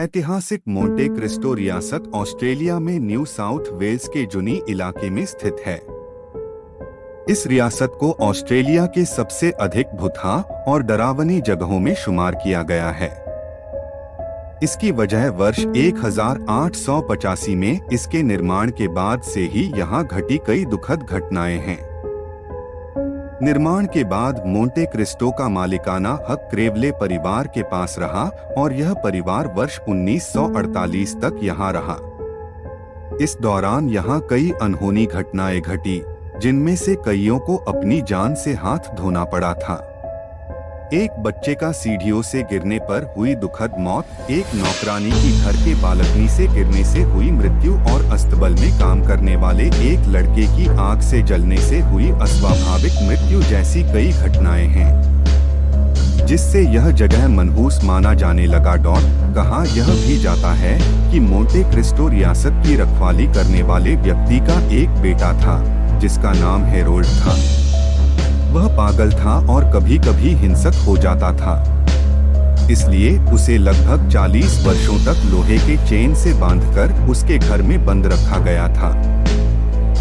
ऐतिहासिक Monte Cristo रियासत Australia में न्यू साउथ वेल्स के जुनी इलाके में स्थित है। इस रियासत को ऑस्ट्रेलिया के सबसे अधिक भूतहा और डरावनी जगहों में शुमार किया गया है। इसकी वजह वर्ष 1885 में इसके निर्माण के बाद से ही यहाँ घटी कई दुखद घटनाएं हैं। निर्माण के बाद मोंटे क्रिस्टो का मालिकाना हक क्रेवले परिवार के पास रहा और यह परिवार वर्ष 1948 तक यहाँ रहा। इस दौरान यहाँ कई अनहोनी घटनाएं घटी, जिनमें से कईयों को अपनी जान से हाथ धोना पड़ा था। एक बच्चे का सीढ़ियों से गिरने पर हुई दुखद मौत, एक नौकरानी की घर के बालकनी से गिरने से हुई मृत्यु और अस्तबल में काम करने वाले एक लड़के की आग से जलने से हुई अस्वाभाविक मृत्यु जैसी कई घटनाएं हैं, जिससे यह जगह मनहूस माना जाने लगा। कहा यह भी जाता है कि मोंटे क्रिस्टो रियासत की रखवाली करने वाले व्यक्ति का एक बेटा था, जिसका नाम हेरोल्ड था। वह पागल था और कभी कभी हिंसक हो जाता था, इसलिए उसे लगभग 40 वर्षों तक लोहे के चेन से बांधकर उसके घर में बंद रखा गया था।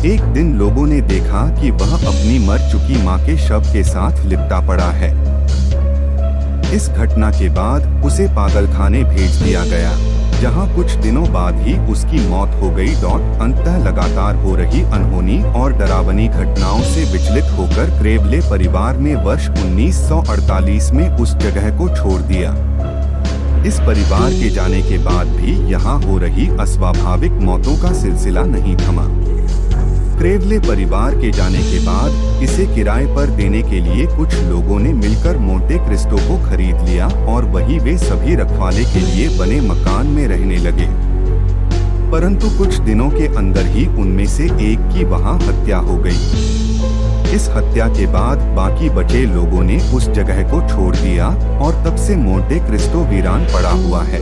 एक दिन लोगों ने देखा कि वह अपनी मर चुकी मां के शव के साथ लिपटा पड़ा है। इस घटना के बाद उसे पागलखाने भेज दिया गया, जहां कुछ दिनों बाद ही उसकी मौत हो गई। अंततः लगातार हो रही अनहोनी और डरावनी घटनाओं से विचलित होकर क्रेवले परिवार ने वर्ष 1948 में उस जगह को छोड़ दिया। इस परिवार के जाने के बाद भी यहाँ हो रही अस्वाभाविक मौतों का सिलसिला नहीं थमा। क्रेवले परिवार के जाने के बाद इसे किराए पर देने के लिए कुछ लोगों ने मिलकर मोंटे क्रिस्टो को खरीद लिया और वही वे सभी रखवाले के लिए बने मकान में रहने लगे। परंतु कुछ दिनों के अंदर ही उनमें से एक की वहां हत्या हो गई। इस हत्या के बाद बाकी बचे लोगों ने उस जगह को छोड़ दिया और तब से मोंटे क्रिस्टो वीरान पड़ा हुआ है।